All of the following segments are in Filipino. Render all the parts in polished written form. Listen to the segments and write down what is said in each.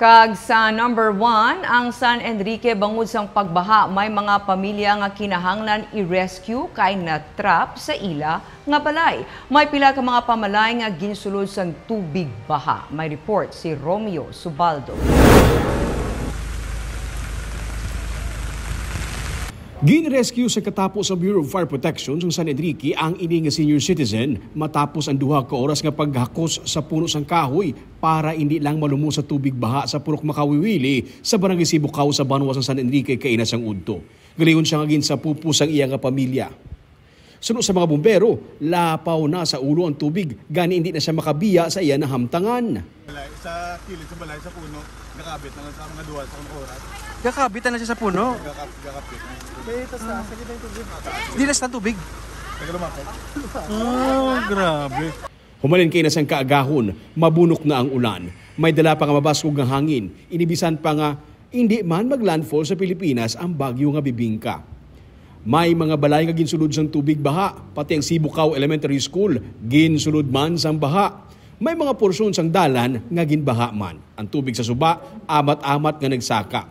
Kag sa number 1, ang San Enrique bangod sang pagbaha may mga pamilya nga kinahanglan i-rescue kay na-trap sa ila nga balay. May pila ka mga pamalay nga ginsulod sang tubig baha. May report si Romeo Subaldo. Gin-rescue sa katapos sa Bureau of Fire Protection sa San Enrique ang ini nga senior citizen matapos ang 2 ka oras nga paghakos sa puno sang kahoy para hindi lang malumo sa tubig baha sa Purok Makawiwili sa Barangay Sibukaw sa Banwas ng San Enrique kay Inasang Udto. Galingon siya ngagin sa pupus ang iya nga pamilya. Sunod sa mga bumbero, lapaw na sa ulo ang tubig gani hindi na siya makabiya sa iya na hamtangan. Sa kilid sa balay sa puno, nakabit na sa mga duwa sa oras. Gakabit na siya sa puno? Gakabit. Betas na, sa kita yung tubig. Di na sa tubig? Tagalumapag. Oh, grabe. Humalin kay nasang kaagahon, mabunok na ang ulan. May dala pa nga mabaskog ng hangin. Inibisan pa nga, hindi man maglandfall sa Pilipinas ang bagyo nga bibingka. May mga balay nga ginsulod sang tubig baha, pati ang Sibukaw Elementary School, ginsulod man sang baha. May mga porsyon sang dalan nga ginbaha man. Ang tubig sa suba, amat-amat nga nagsaka.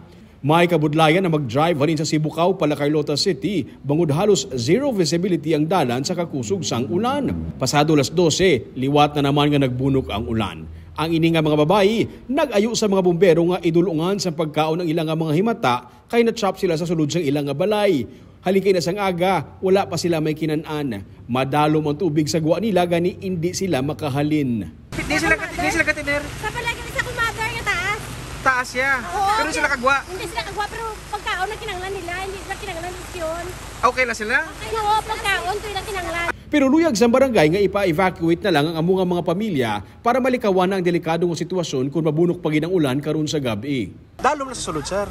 May kabudlayan na mag-drive halin sa Sibukaw pala Carlota City, bangod halos zero visibility ang dalan sa kakusog sang ulan. Pasado alas 12, liwat na naman nga nagbunok ang ulan. Ang ini nga mga babayi, nag-ayo sa mga bumbero nga idulungan sa pagkaon ng ilang nga mga himata kay na-trap sila sa sulod sang ilang nga balay. Halikay na sang aga, wala pa sila may kinan-an. Madalom ang tubig sa guwa nila gani hindi sila makahalin. Hindi sila katiner. Sa palagi sa kumagar nga taas. Taas siya. Oo, Pero sila kagwa. Hindi sila kagwa, pero pagkaon na kinanglan nila, hindi sila kinanglan yun. Okay lang sila? Okay, oo, pagkaon, ito yung kinanglan. Pero luyag sa barangay nga ipa-evacuate na lang ang among mga pamilya para malikawan ang delikadong sitwasyon kung mabunok pa gid ang ulan karon sa gabi. Dalom na sa sulod, sir.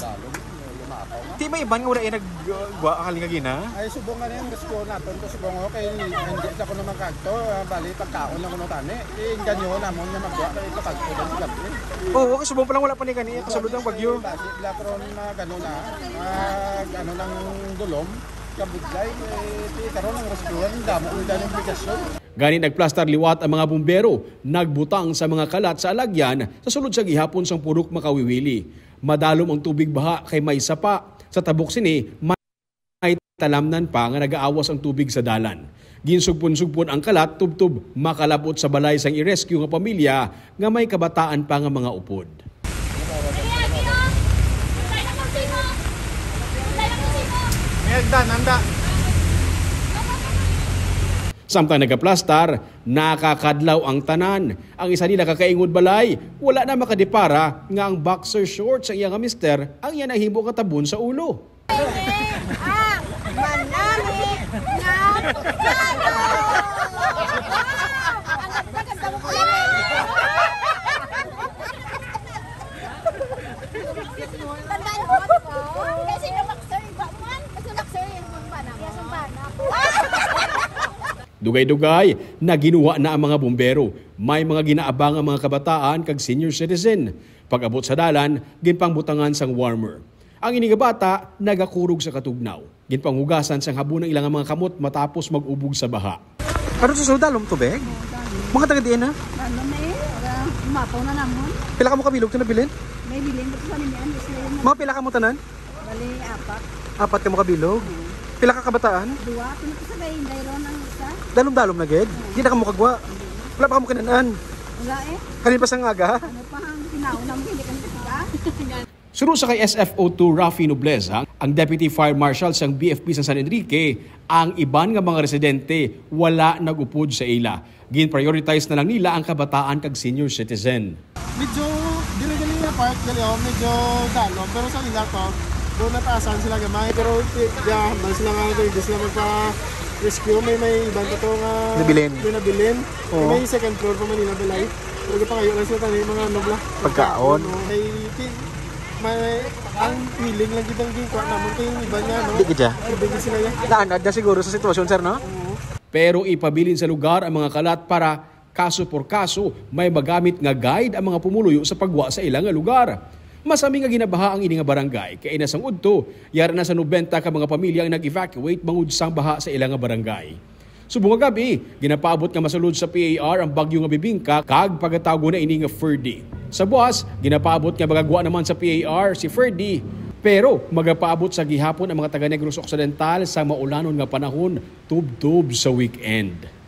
Di may iban nga wala yung nagwa kalingagin, ha? Ay, subong nga na yung gusto natin. Subong ko kay hindi sa ko naman kagto. Bali, pagkaon lang ko nung tani. Ganyo namon na magwa kay kapagto sa gabi. Oo, okay, subong pa lang wala pa ni kaniya. Kasulod ang bagyo. Basi, lakron na gano'n na. Gano'n ng dulom. Kabudlay, karon ng rescuean, damo nila yung obligasyon. Gani nagplastar liwat ang mga bumbero, nagbutang sa mga kalat sa alagyan sa sulod sa gihapon sang Purok Makawiwili. Madalom ang tubig baha kay may sapa. Sa tabok sini, may talamnan pa nga nagaawas ang tubig sa dalan. Ginsugpon-sugpon ang kalat, tubtub makalabot sa balay sang i-rescue nga pamilya nga may kabataan pa nga mga upod. Samtang nagaplastar, nakakadlaw ang tanan. Ang isa nila kakaingod balay, wala na makadipara nga ang boxer shorts ang iyang mister ang iya nahimo katabon sa ulo. Dugay-dugay, naginuwa na ang mga bumbero. May mga ginaabang ang mga kabataan kag senior citizen. Pag-abot sa dalan, ginpangbutangan sang warmer. Ang iniga bata, nagakurog sa katugnaw. Ginpanghugasan sang habon ng ilang mga kamot matapos mag-ubog sa baha. Ano sa sulod, dalom tubig? Mga taga-diyan, ha? Ano na eh, umapaw na naman. Pila ka mo kabilog ito na bilin? May bilin, ba't sa niyan? Mga pila ka mo tanan? Bali, apat. Apat ka mo kabilog? Pila ka kabataan? Dua, pinagkasabay, dayron ang isa. Dalom-dalom na ged? Hindi na ka mo kagwa? Wala pa ka mo kinanaan? Wala eh. Kanin pa sang aga? Ano pa ang kinaunang hindi ka nagkita? Sunod sa kay SFO2 Rafi Nobleza, ang Deputy Fire Marshal sang BFP sa San Enrique, ang iban nga mga residente wala nagupod sa ila. Gin-prioritize na lang nila ang kabataan kag senior citizen. Medyo dili-dili na part, medyo dalom. Pero sa nila to, doon nataasan sila gamay. Pero man sila nga ito, hindi sila magpa-rescue. May ibang ito nga nabilin. Oo. May second floor pa Manila Balay. Pero pangayo lang sila tayo mga nobla. Pagkaon? May ang feeling lang kitang gikuha naman kayo yung iba niya, no? Hindi ka Ibigay sila yan. Naanad na siguro sa sitwasyon, sir, no? Pero ipabilin sa lugar ang mga kalat para kaso por kaso may magamit nga guide ang mga pumuluyo sa pagwa sa ilang nga lugar. Masami nga ginabaha ang ini nga barangay kay Inasang Udto, yara na sa 90 ka mga pamilya ang nag-evacuate bangod sang baha sa ilang nga barangay. Subong nga gabi, ginapaabot nga masulod sa PAR ang bagyo nga bibingka kag pagatago na ini nga Ferdy. Sa buwas, ginapaabot nga magagwa naman sa PAR si Ferdy. Pero magapaabot sa gihapon ang mga taga Negros Occidental sa maulanon nga panahon tub-tub sa weekend.